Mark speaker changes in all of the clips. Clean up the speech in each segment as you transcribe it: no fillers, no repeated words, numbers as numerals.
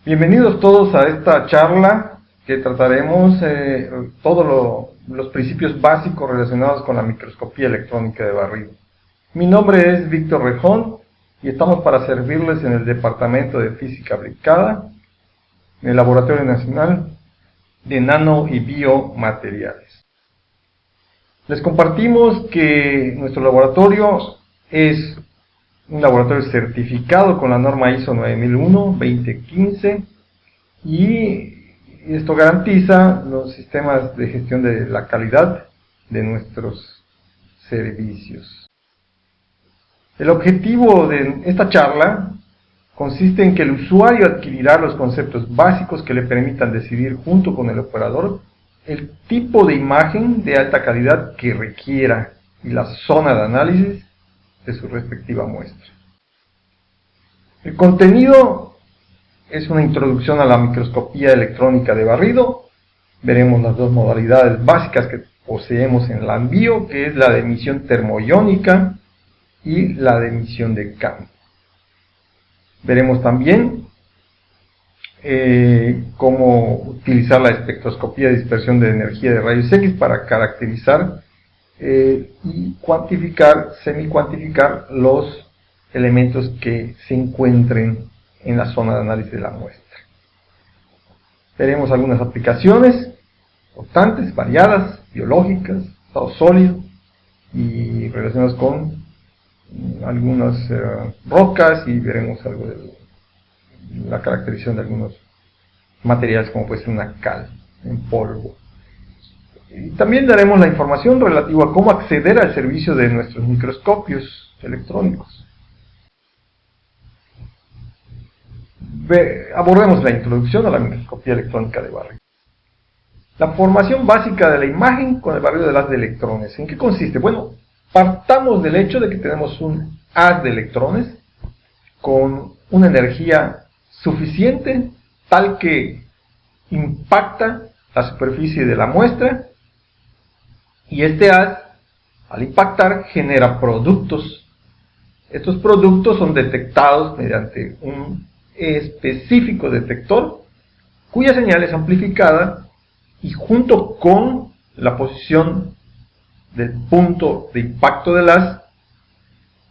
Speaker 1: Bienvenidos todos a esta charla que trataremos todos los principios básicos relacionados con la microscopía electrónica de barrido. Mi nombre es Víctor Rejón y estamos para servirles en el Departamento de Física Aplicada, en el Laboratorio Nacional de Nano y Biomateriales. Les compartimos que nuestro laboratorio es un laboratorio certificado con la norma ISO 9001-2015 y esto garantiza los sistemas de gestión de la calidad de nuestros servicios. El objetivo de esta charla consiste en que el usuario adquirirá los conceptos básicos que le permitan decidir junto con el operador el tipo de imagen de alta calidad que requiera y la zona de análisis de su respectiva muestra. El contenido es una introducción a la microscopía electrónica de barrido. Veremos las dos modalidades básicas que poseemos en la ANBIO, que es la de emisión termoiónica y la de emisión de campo. Veremos también cómo utilizar la espectroscopía de dispersión de energía de rayos X para caracterizar y cuantificar, semi-cuantificar los elementos que se encuentren en la zona de análisis de la muestra. Veremos algunas aplicaciones importantes, variadas, biológicas, estado sólido y relacionadas con algunas rocas, y veremos algo de la caracterización de algunos materiales como puede ser una cal en polvo. Y también daremos la información relativa a cómo acceder al servicio de nuestros microscopios electrónicos. Abordemos la introducción a la microscopía electrónica de barrido. La formación básica de la imagen con el barrido de haz de electrones. ¿En qué consiste? Bueno, partamos del hecho de que tenemos un haz de electrones con una energía suficiente tal que impacta la superficie de la muestra, y este haz, al impactar, genera productos. Estos productos son detectados mediante un específico detector cuya señal es amplificada, y junto con la posición del punto de impacto del haz,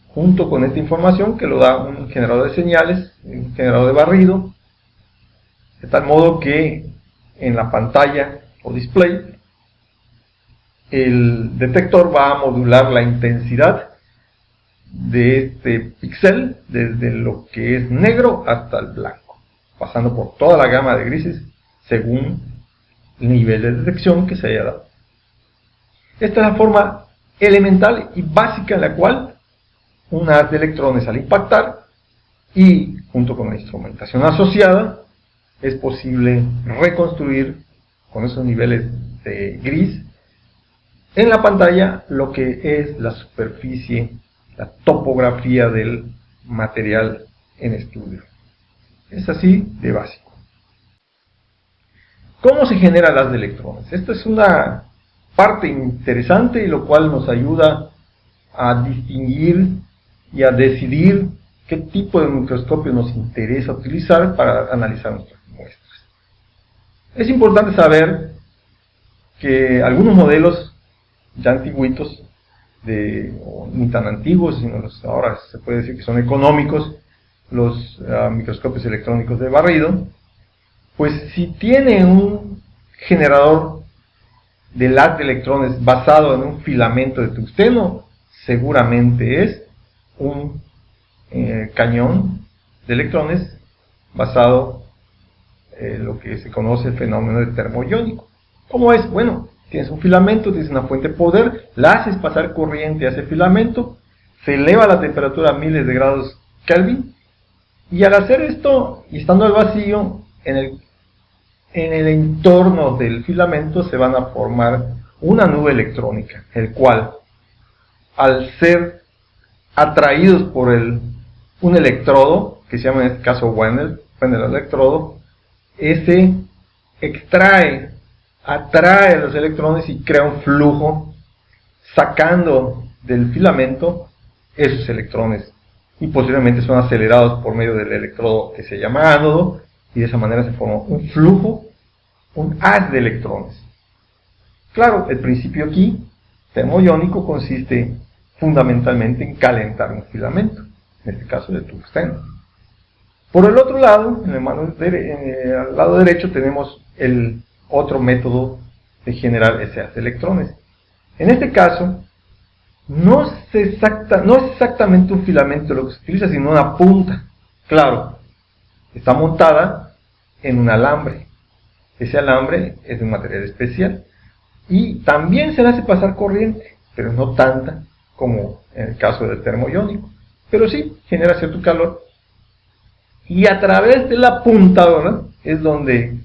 Speaker 1: junto con esta información que lo da un generador de señales, un generador de barrido, de tal modo que en la pantalla o display el detector va a modular la intensidad de este píxel desde lo que es negro hasta el blanco, pasando por toda la gama de grises según el nivel de detección que se haya dado. Esta es la forma elemental y básica en la cual un haz de electrones, al impactar y junto con la instrumentación asociada, es posible reconstruir con esos niveles de gris en la pantalla lo que es la superficie, la topografía del material en estudio. Es así de básico. ¿Cómo se genera el haz de electrones? Esta es una parte interesante, y lo cual nos ayuda a distinguir y a decidir qué tipo de microscopio nos interesa utilizar para analizar nuestras muestras. Es importante saber que algunos modelos ya antiguitos, ni tan antiguos, sino ahora se puede decir que son económicos, los microscopios electrónicos de barrido, pues si tiene un generador de haz de electrones basado en un filamento de tungsteno, seguramente es un cañón de electrones basado en lo que se conoce el fenómeno de termoiónico. ¿Cómo es? Bueno, tienes un filamento, tienes una fuente de poder, la haces pasar corriente a ese filamento, se eleva la temperatura a miles de grados Kelvin, y al hacer esto, y estando al vacío, en el entorno del filamento se van a formar una nube electrónica, el cual, al ser atraídos por un electrodo, que se llama en este caso Wendel electrodo, ese atrae los electrones y crea un flujo, sacando del filamento esos electrones, y posteriormente son acelerados por medio del electrodo que se llama ánodo, y de esa manera se forma un flujo, un haz de electrones. Claro, el principio aquí, termoiónico, consiste fundamentalmente en calentar un filamento, en este caso de tungsteno. Por el otro lado, al lado derecho tenemos el otro método de generar ese haz de electrones. En este caso, no es exactamente un filamento lo que se utiliza, sino una punta. Claro, está montada en un alambre. Ese alambre es de un material especial. Y también se le hace pasar corriente, pero no tanta como en el caso del termoiónico. Pero sí, genera cierto calor. Y a través de la puntadora es donde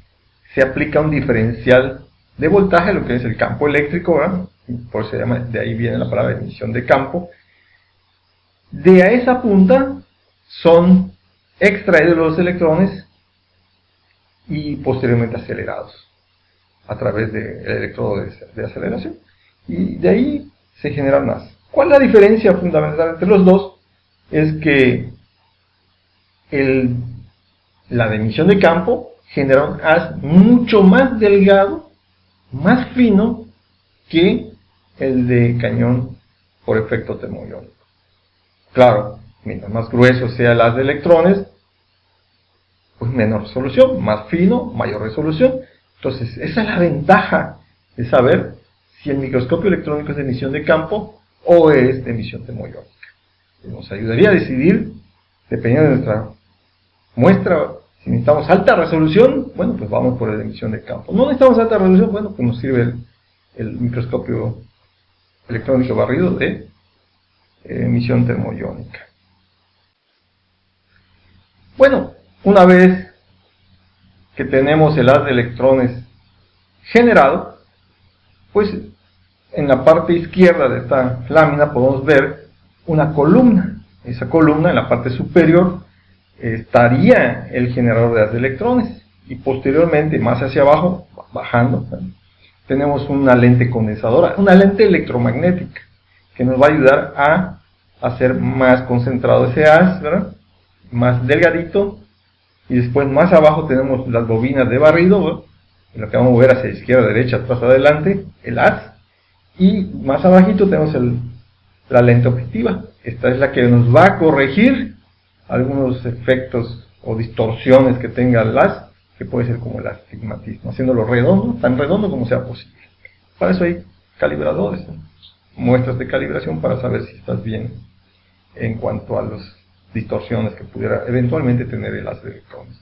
Speaker 1: se aplica un diferencial de voltaje, lo que es el campo eléctrico, ¿verdad? Por eso se llama, de ahí viene la palabra emisión de campo. De a esa punta son extraídos los electrones y posteriormente acelerados a través del electrodo de aceleración. Y de ahí se generan haz. ¿Cuál es la diferencia fundamental entre los dos? Es que la de emisión de campo genera un haz mucho más delgado, más fino que el de cañón por efecto termoiónico. Claro, mientras más grueso sea el haz de electrones, pues menor resolución, más fino, mayor resolución. Entonces, esa es la ventaja de saber si el microscopio electrónico es de emisión de campo o es de emisión termoiónica. Nos ayudaría a decidir, dependiendo de nuestra muestra, si necesitamos alta resolución, bueno, pues vamos por la de emisión de campo. No necesitamos alta resolución, bueno, pues nos sirve el microscopio electrónico barrido de emisión termoiónica. Bueno, una vez que tenemos el haz de electrones generado, pues en la parte izquierda de esta lámina podemos ver una columna. Esa columna, en la parte superior, estaría el generador de haz de electrones, y posteriormente, más hacia abajo, bajando, tenemos una lente condensadora, una lente electromagnética, que nos va a ayudar a hacer más concentrado ese haz, ¿verdad? Más delgadito. Y después más abajo tenemos las bobinas de barrido, ¿verdad? En lo que vamos a mover hacia izquierda, derecha, atrás, adelante, el haz. Y más abajito tenemos la lente objetiva. Esta es la que nos va a corregir algunos efectos o distorsiones que tenga el haz, que puede ser como el astigmatismo, haciéndolo redondo, tan redondo como sea posible. Para eso hay calibradores, ¿no? Muestras de calibración para saber si estás bien en cuanto a las distorsiones que pudiera eventualmente tener el haz de electrones.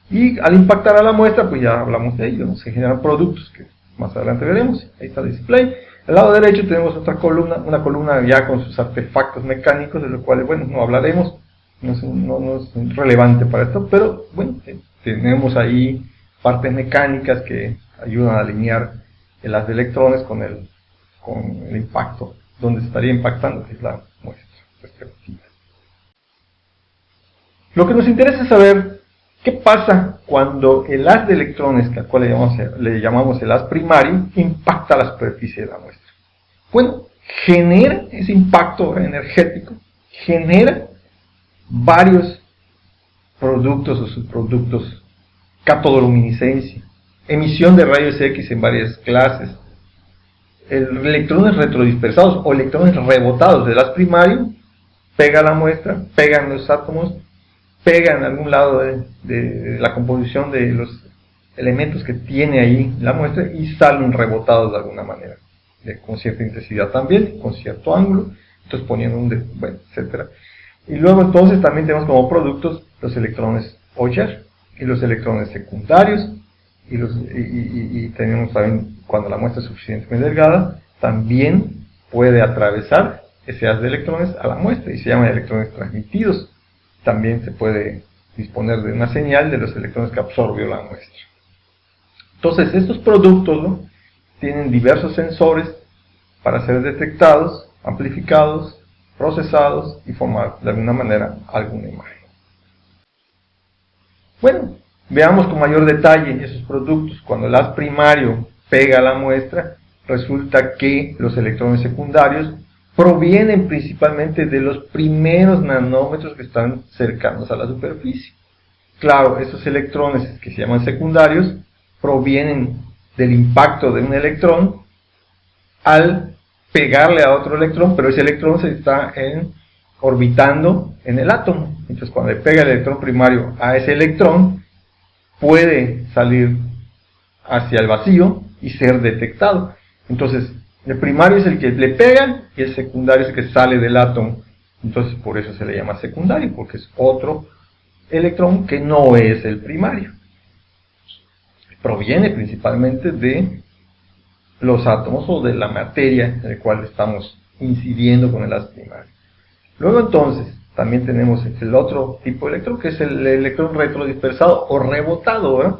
Speaker 1: Y al impactar a la muestra, pues ya hablamos de ello, ¿no? Se generan productos que más adelante veremos. Ahí está el display. Al lado derecho tenemos otra columna, una columna ya con sus artefactos mecánicos, de los cuales, bueno, no hablaremos, no es relevante para esto, pero bueno, tenemos ahí partes mecánicas que ayudan a alinear el haz de electrones con el impacto, donde se estaría impactando, que es la muestra respectiva. Lo que nos interesa es saber qué pasa cuando el haz de electrones, que al cual le llamamos el haz primario, impacta la superficie de la muestra. Bueno, genera ese impacto energético, genera varios productos o subproductos: catodoluminiscencia, emisión de rayos X en varias clases, electrones retrodispersados o electrones rebotados del haz primario, pega la muestra, pegan los átomos, pega en algún lado de la composición de los elementos que tiene ahí la muestra y salen rebotados de alguna manera, con cierta intensidad también, con cierto ángulo, entonces poniendo bueno, etcétera. Y luego entonces también tenemos como productos los electrones Auger y los electrones secundarios, y tenemos también, cuando la muestra es suficientemente delgada, también puede atravesar ese haz de electrones a la muestra y se llaman electrones transmitidos. También se puede disponer de una señal de los electrones que absorbió la muestra. Entonces estos productos, ¿no?, tienen diversos sensores para ser detectados, amplificados, procesados y formar de alguna manera alguna imagen. Bueno, veamos con mayor detalle esos productos. Cuando el haz primario pega a la muestra, resulta que los electrones secundarios provienen principalmente de los primeros nanómetros que están cercanos a la superficie. claro, esos electrones que se llaman secundarios provienen del impacto de un electrón al pegarle a otro electrón, pero ese electrón se está orbitando en el átomo. Entonces cuando le pega el electrón primario a ese electrón, puede salir hacia el vacío y ser detectado. Entonces el primario es el que le pega y el secundario es el que sale del átomo. Entonces por eso se le llama secundario, porque es otro electrón que no es el primario. Proviene principalmente de los átomos o de la materia en la cual estamos incidiendo con el haz primario. Luego entonces también tenemos el otro tipo de electrón, que es el electrón retrodispersado o rebotado, ¿verdad?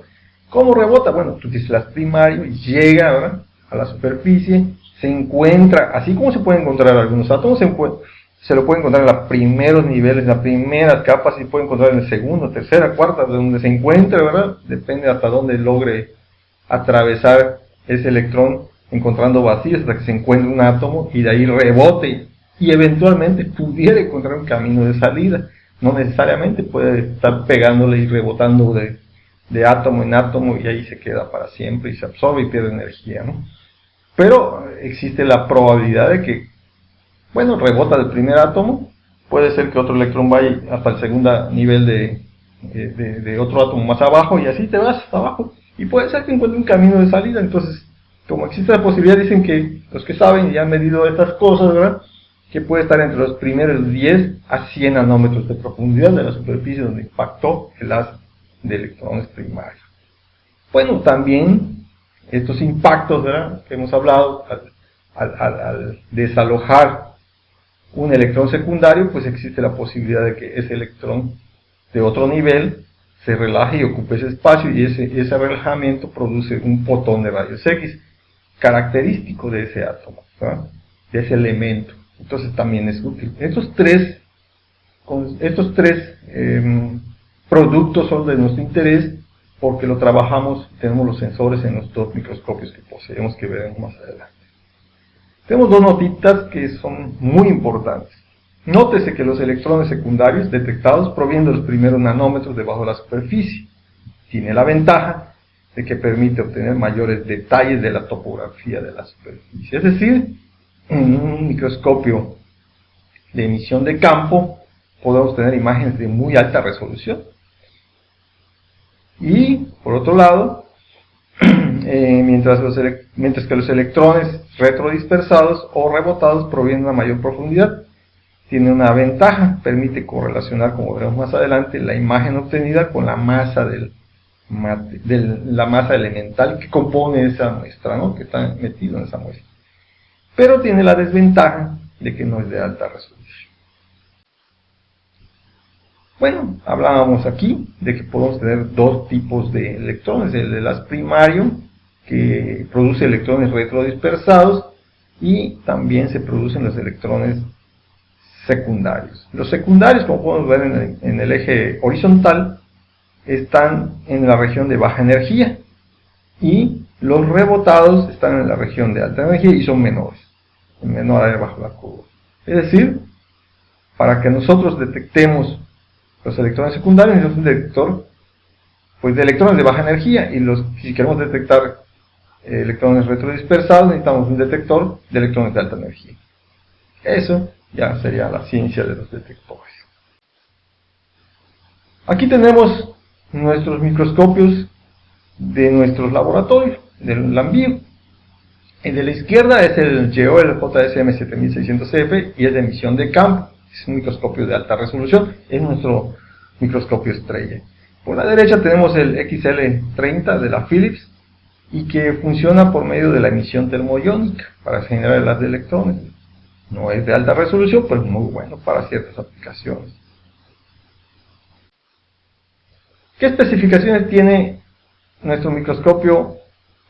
Speaker 1: ¿Cómo rebota? Bueno, tú dices el haz primario, llega, ¿verdad?, a la superficie, se encuentra, así como se pueden encontrar algunos átomos, se lo puede encontrar en los primeros niveles, en las primeras capas, y se puede encontrar en el segundo, tercera, cuarta, de donde se encuentre, ¿verdad? Depende hasta dónde logre atravesar ese electrón, encontrando vacíos hasta que se encuentre un átomo y de ahí rebote y eventualmente pudiera encontrar un camino de salida. No necesariamente puede estar pegándole y rebotando de átomo en átomo y ahí se queda para siempre y se absorbe y pierde energía, ¿no? Pero existe la probabilidad de que, bueno, rebota del primer átomo, puede ser que otro electrón vaya hasta el segundo nivel de otro átomo más abajo y así te vas hasta abajo. Y puede ser que encuentre un camino de salida. Entonces, como existe la posibilidad, dicen que los que saben y han medido estas cosas, ¿verdad?, que puede estar entre los primeros 10 a 100 nanómetros de profundidad de la superficie donde impactó el haz de electrones primarios. Bueno, también estos impactos, ¿verdad?, que hemos hablado, al desalojar un electrón secundario, pues existe la posibilidad de que ese electrón de otro nivel se relaje y ocupe ese espacio, y ese relajamiento produce un fotón de rayos X característico de ese átomo, ¿verdad?, de ese elemento. Entonces también es útil. Estos tres productos son de nuestro interés porque lo trabajamos, tenemos los sensores en los dos microscopios que poseemos, que veremos más adelante. Tenemos dos notitas que son muy importantes. Nótese que los electrones secundarios detectados provienen de los primeros nanómetros debajo de la superficie. Tiene la ventaja de que permite obtener mayores detalles de la topografía de la superficie. Es decir, en un microscopio de emisión de campo podemos tener imágenes de muy alta resolución. Y por otro lado, mientras que los electrones retrodispersados o rebotados provienen de una mayor profundidad, tiene una ventaja, permite correlacionar, como veremos más adelante, la imagen obtenida con la masa la masa elemental que compone esa muestra, ¿no?, que está metido en esa muestra. Pero tiene la desventaja de que no es de alta resolución. Bueno, hablábamos aquí de que podemos tener dos tipos de electrones: el haz primario, que produce electrones retrodispersados, y también se producen los electrones secundarios. Los secundarios, como podemos ver en el eje horizontal, están en la región de baja energía, y los rebotados están en la región de alta energía y son menores, en menor área bajo la curva. Es decir, para que nosotros detectemos los electrones secundarios, necesitamos un detector, pues, de electrones de baja energía, y si queremos detectar electrones retrodispersados, necesitamos un detector de electrones de alta energía. Eso ya sería la ciencia de los detectores. Aquí tenemos nuestros microscopios de nuestros laboratorios, del LAMBIO. El de la izquierda es el JEOL JSM 7600F y es de emisión de campo. Es un microscopio de alta resolución, es nuestro microscopio estrella. Por la derecha tenemos el XL30 de la Philips, y que funciona por medio de la emisión termoiónica para generar el haz de electrones. No es de alta resolución, pero es muy bueno para ciertas aplicaciones. ¿Qué especificaciones tiene nuestro microscopio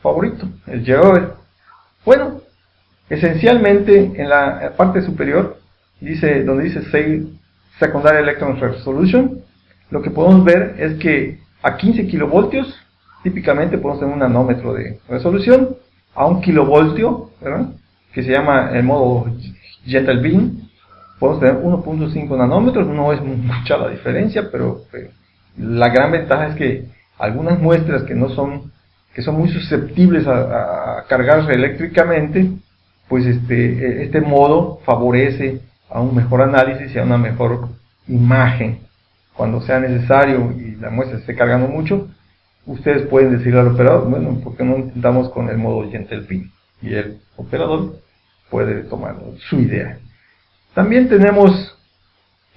Speaker 1: favorito, el JEOL? Bueno, esencialmente en la parte superior, donde dice Secondary Electron Resolution, lo que podemos ver es que a 15 kilovoltios típicamente podemos tener un nanómetro de resolución. A 1 kilovoltio, ¿verdad?, que se llama el modo Gentle Beam, podemos tener 1.5 nanómetros. No es mucha la diferencia, pero La gran ventaja es que algunas muestras que son muy susceptibles a cargarse eléctricamente, pues este modo favorece a un mejor análisis y a una mejor imagen. Cuando sea necesario y la muestra esté cargando mucho, ustedes pueden decirle al operador, bueno, ¿por qué no intentamos con el modo Gentle-Pin? Y el operador puede tomar su idea. También tenemos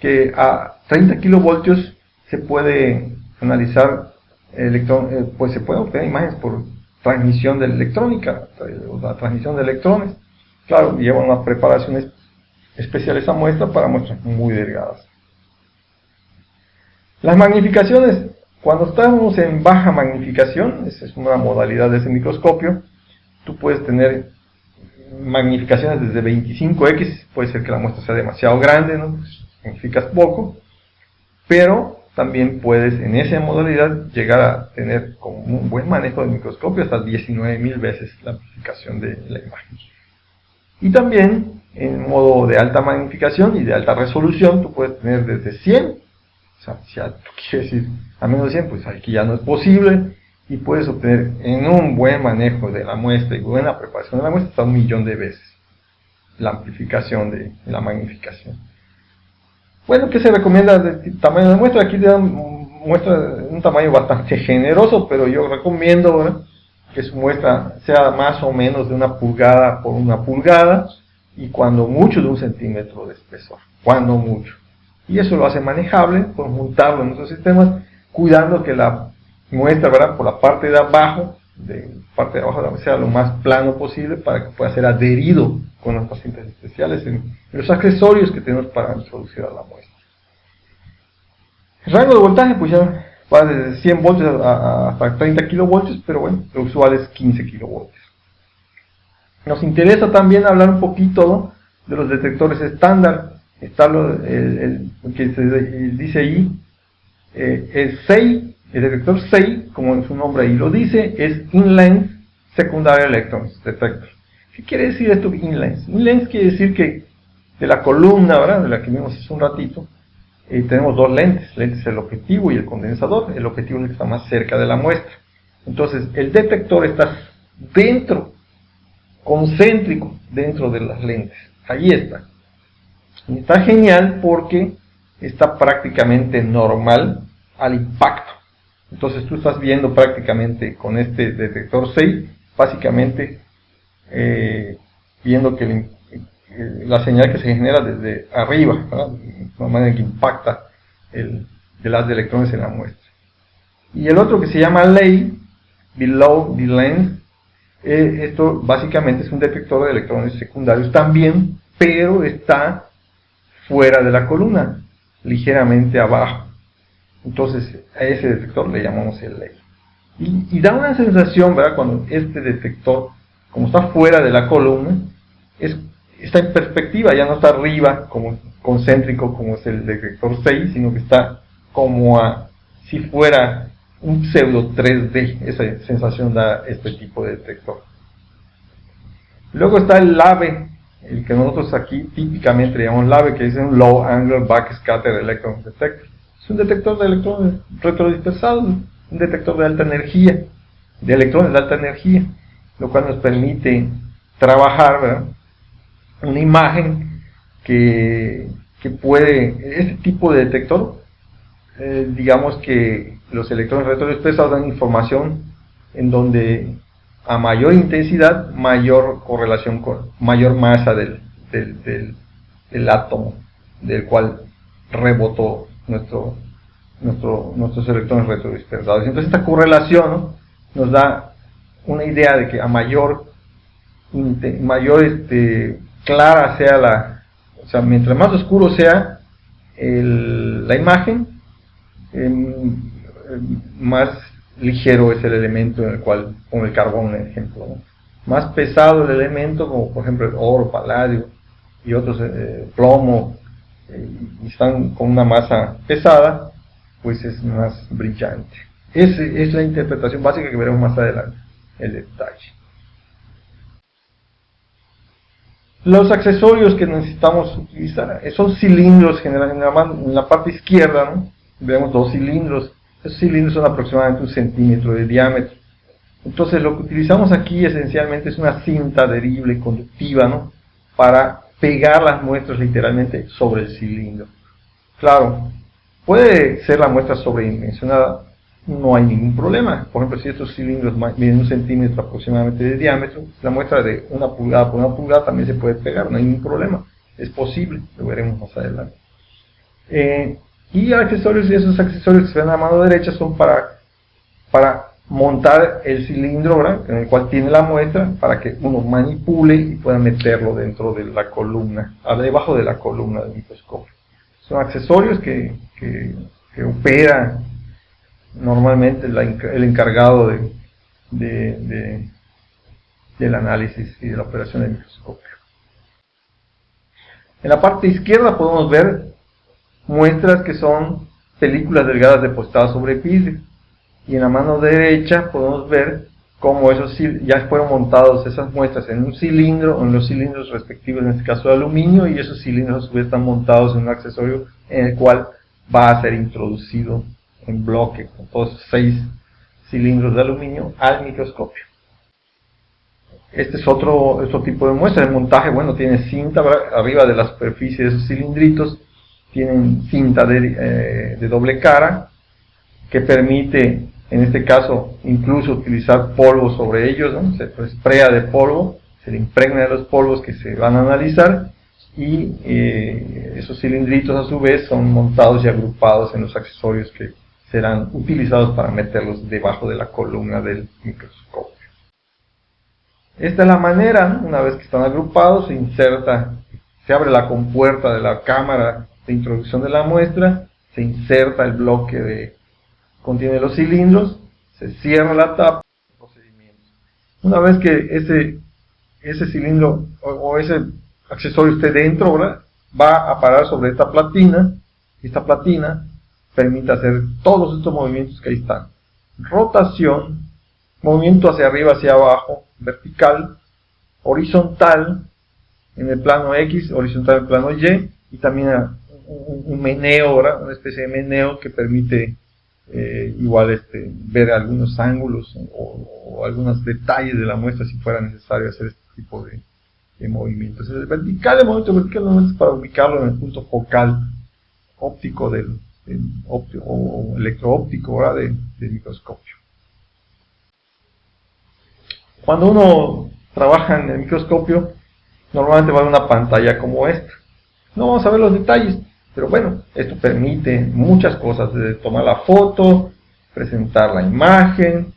Speaker 1: que a 30 kilovoltios se puede analizar pues se pueden obtener imágenes por transmisión de electrónica, la transmisión de electrones. Claro, lleva unas preparaciones especiales a muestra para muestras muy delgadas. Las magnificaciones, cuando estamos en baja magnificación, esa es una modalidad de ese microscopio, tú puedes tener magnificaciones desde 25x, puede ser que la muestra sea demasiado grande, ¿no? Pues magnificas poco, pero también puedes en esa modalidad llegar a tener con un buen manejo del microscopio hasta 19.000 veces la amplificación de la imagen. Y también en modo de alta magnificación y de alta resolución tú puedes tener desde 100, o sea, si tú quieres ir a menos de 100, pues aquí ya no es posible, y puedes obtener en un buen manejo de la muestra y buena preparación de la muestra hasta 1.000.000 de veces la amplificación de la magnificación. Bueno, ¿qué se recomienda de tamaño de muestra? Aquí te dan muestra un tamaño bastante generoso, pero yo recomiendo, ¿verdad?, que su muestra sea más o menos de 1 pulgada por 1 pulgada y cuando mucho de 1 centímetro de espesor, cuando mucho. Y eso lo hace manejable, podemos montarlo en nuestros sistemas, cuidando que la muestra, ¿verdad?, por la parte de abajo, sea lo más plano posible para que pueda ser adherido con los pacientes especiales en los accesorios que tenemos para introducir a la muestra. El rango de voltaje pues ya va desde 100 voltios hasta 30 kilovoltios, pero bueno, lo usual es 15 kilovoltios. Nos interesa también hablar un poquito, ¿no?, de los detectores estándar. Está el que se dice ahí, el SEI, el detector SEI, como su nombre ahí lo dice, es In-Length Secondary Electrons Detector. ¿Qué quiere decir esto In-Length? In-Length quiere decir que de la columna, ¿verdad?, de la que vimos hace un ratito, tenemos dos lentes, el objetivo y el condensador. El objetivo es el que está más cerca de la muestra. Entonces, el detector está dentro, concéntrico, dentro de las lentes. Ahí está. Y está genial porque está prácticamente normal al impacto. Entonces, tú estás viendo prácticamente con este detector 6, básicamente viendo que la señal que se genera desde arriba, ¿verdad?, de una manera que impacta el haz de electrones en la muestra. Y el otro que se llama LEI, Below the Lens, esto básicamente es un detector de electrones secundarios también, pero está fuera de la columna, ligeramente abajo. Entonces a ese detector le llamamos el LEI. Y da una sensación, ¿verdad?, cuando este detector, como está fuera de la columna, está en perspectiva, ya no está arriba como concéntrico como es el detector 6, sino que está como si fuera un pseudo 3D. Esa sensación da este tipo de detector. Luego está el LABE, el que nosotros aquí típicamente le llamamos LABE, que es un Low Angle Backscatter Electron Detector. Es un detector de electrones retrodispersados, un detector de alta energía, de electrones de alta energía, lo cual nos permite trabajar, ¿verdad?, una imagen que puede, este tipo de detector, digamos que los electrones retrodispersados dan información en donde a mayor intensidad, mayor correlación con mayor masa del átomo del cual rebotó nuestros electrones retrodispersados. Entonces esta correlación, ¿no?, nos da una idea de que a mayor clara sea o sea, mientras más oscuro sea la imagen, más ligero es el elemento en el cual, como el carbón, por ejemplo, ¿no? Más pesado el elemento, como por ejemplo el oro, paladio y otros, plomo, y están con una masa pesada, pues es más brillante. Es la interpretación básica que veremos más adelante, el detalle. Los accesorios que necesitamos utilizar son cilindros, generalmente en la parte izquierda, ¿no?, vemos 2 cilindros. Esos cilindros son aproximadamente 1 centímetro de diámetro. Entonces lo que utilizamos aquí esencialmente es una cinta adherible conductiva, ¿no?, para pegar las muestras literalmente sobre el cilindro. Claro, puede ser la muestra sobredimensionada, no hay ningún problema. Por ejemplo, si estos cilindros miden 1 centímetro aproximadamente de diámetro, la muestra de 1 pulgada por 1 pulgada también se puede pegar, no hay ningún problema. Es posible, lo veremos más adelante. Y accesorios, y esos accesorios que se ven a mano derecha son para montar el cilindro, ¿verdad?, en el cual tiene la muestra, para que uno manipule y pueda meterlo dentro de la columna, debajo de la columna del microscopio. Son accesorios que opera normalmente el encargado del análisis y de la operación del microscopio. En la parte izquierda podemos ver muestras que son películas delgadas depositadas sobre vidrio. Y en la mano derecha podemos ver cómo ya fueron montados esas muestras en un cilindro, en los cilindros respectivos, en este caso de aluminio, y esos cilindros a su vez están montados en un accesorio en el cual va a ser introducido en bloque con todos esos 6 cilindros de aluminio al microscopio. Este es otro tipo de muestra. El montaje, bueno, tiene cinta, ¿verdad?, arriba de la superficie de esos cilindritos, tienen cinta de doble cara, que permite, en este caso, incluso utilizar polvo sobre ellos, ¿no? Se sprea de polvo, se le impregna de los polvos que se van a analizar, y esos cilindritos a su vez son montados y agrupados en los accesorios que serán utilizados para meterlos debajo de la columna del microscopio. Esta es la manera, ¿no? Una vez que están agrupados, se abre la compuerta de la cámara de introducción de la muestra, se inserta el bloque que contiene los cilindros, se cierra la tapa. Una vez que ese cilindro o ese accesorio esté dentro, ¿verdad?, va a parar sobre esta platina, y esta platina permite hacer todos estos movimientos que ahí están: rotación, movimiento hacia arriba, hacia abajo, vertical, horizontal en el plano X, horizontal en el plano Y, y también un meneo, ¿verdad?, una especie de meneo que permite igual ver algunos ángulos o algunos detalles de la muestra si fuera necesario hacer este tipo de movimientos. El movimiento vertical es para ubicarlo en el punto focal óptico o electroóptico, ¿verdad?, del microscopio. Cuando uno trabaja en el microscopio, normalmente va a una pantalla como esta. No vamos a ver los detalles, pero bueno, esto permite muchas cosas, desde tomar la foto, presentar la imagen,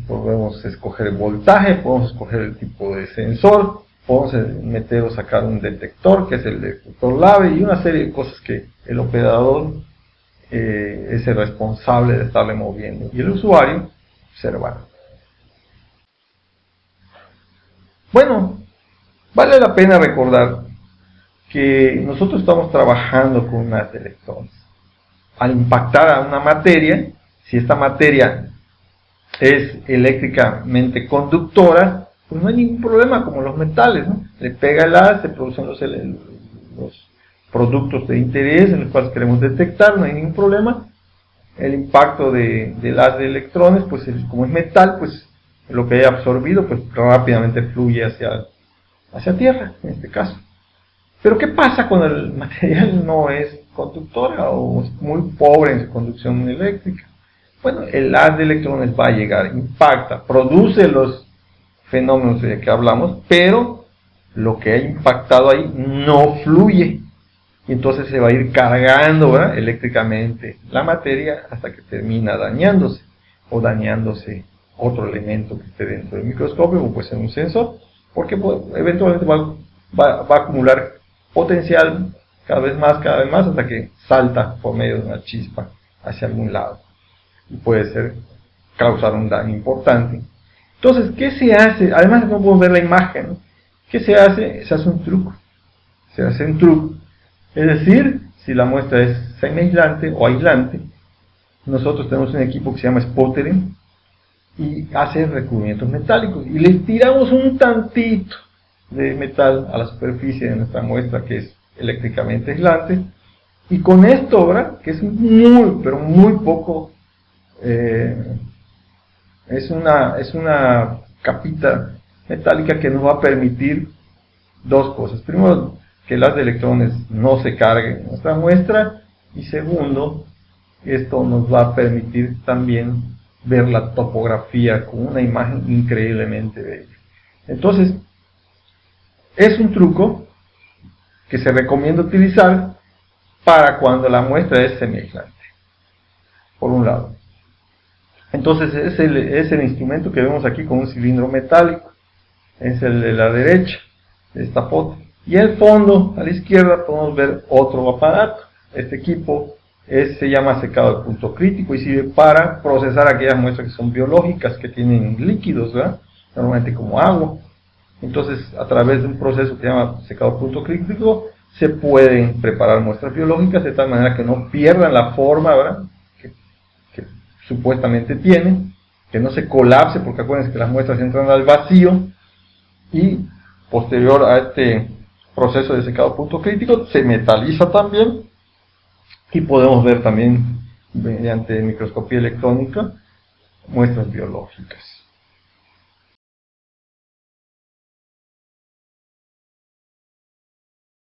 Speaker 1: podemos escoger el voltaje, podemos escoger el tipo de sensor, podemos meter o sacar un detector, que es el detector LAVE, y una serie de cosas que el operador es el responsable de estarle moviendo, y el usuario observar. Bueno, vale la pena recordar que nosotros estamos trabajando con un haz de electrones. Al impactar a una materia, si esta materia es eléctricamente conductora, pues no hay ningún problema, como los metales, ¿no? Le pega el haz, se producen los productos de interés en los cuales queremos detectar, no hay ningún problema. El impacto del haz de electrones, pues como es metal, pues lo que haya absorbido, pues rápidamente fluye hacia tierra, en este caso. Pero ¿qué pasa cuando el material no es conductora o es muy pobre en su conducción eléctrica? Bueno, el haz de electrones va a llegar, impacta, produce los fenómenos de que hablamos, pero lo que ha impactado ahí no fluye. Y entonces se va a ir cargando, ¿verdad?, eléctricamente la materia hasta que termina dañándose, o dañándose otro elemento que esté dentro del microscopio, como puede ser un sensor, porque eventualmente va a acumular potencial cada vez más, hasta que salta por medio de una chispa hacia algún lado, y puede causar un daño importante. Entonces, ¿qué se hace? Además no podemos ver la imagen, ¿no? ¿Qué se hace? Se hace un truco. Se hace un truco. Es decir, si la muestra es semi-aislante o aislante, nosotros tenemos un equipo que se llama sputtering y hace recubrimientos metálicos, y le tiramos un tantito de metal a la superficie de nuestra muestra, que es eléctricamente aislante, y con esto, ¿verdad?, que es muy, pero muy poco es una capita metálica que nos va a permitir dos cosas. Primero, que las de electrones no se carguen en nuestra muestra, y segundo, esto nos va a permitir también ver la topografía con una imagen increíblemente bella. Entonces, es un truco que se recomienda utilizar para cuando la muestra es semejante, por un lado. Entonces es el instrumento que vemos aquí con un cilindro metálico, es el de la derecha de esta foto. Y al fondo, a la izquierda, podemos ver otro aparato. Este equipo se llama secado de punto crítico y sirve para procesar aquellas muestras que son biológicas, que tienen líquidos, ¿verdad? Normalmente como agua. Entonces, a través de un proceso que se llama secado de punto crítico, se pueden preparar muestras biológicas de tal manera que no pierdan la forma, ¿verdad?, que supuestamente tienen, que no se colapse, porque acuérdense que las muestras entran al vacío, y posterior a este proceso de secado de punto crítico se metaliza también, y podemos ver también mediante microscopía electrónica muestras biológicas.